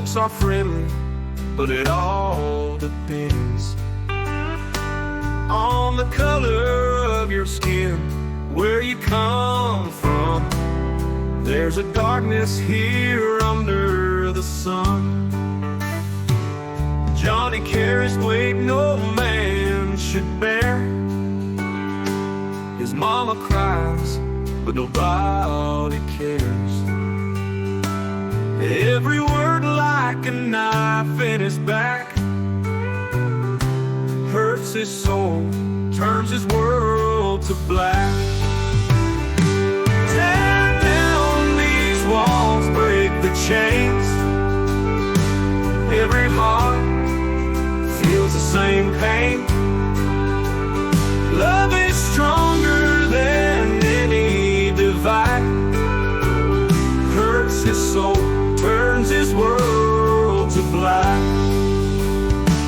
folks are friendly, but it all depends on the color of your skin, where you come from. There's a darkness here under the sun. Johnny carries weight no man should bear. His mama cries, but nobody cares. Every word like a knife in his back hurts his soul, turns his world to black. Tear down these walls, break the chains. Every heart feels the same pain. Love is stronger than any divide. Hurts his soul, turns his world to black.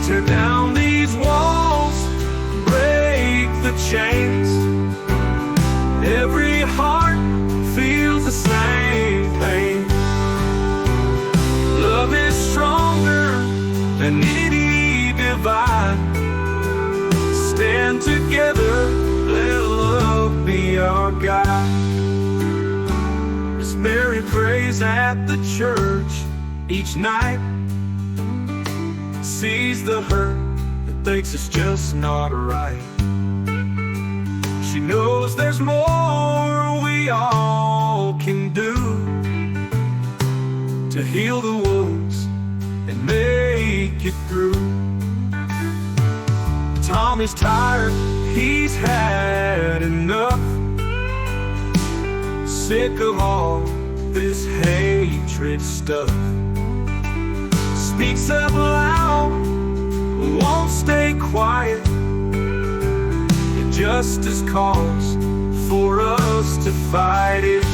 Tear down these walls, break the chains. Every heart feels the same pain. Love is stronger than any divide. Stand together, let love be our guide. As Mary prays at the church each night, sees the hurt and thinks it's just not right. She knows there's more we all can do to heal the wounds and make it through. Tommy's tired, he's had enough. Sick of all this hatred stuff. Speaks up loud, won't stay quiet. Injustice calls for us to fight it.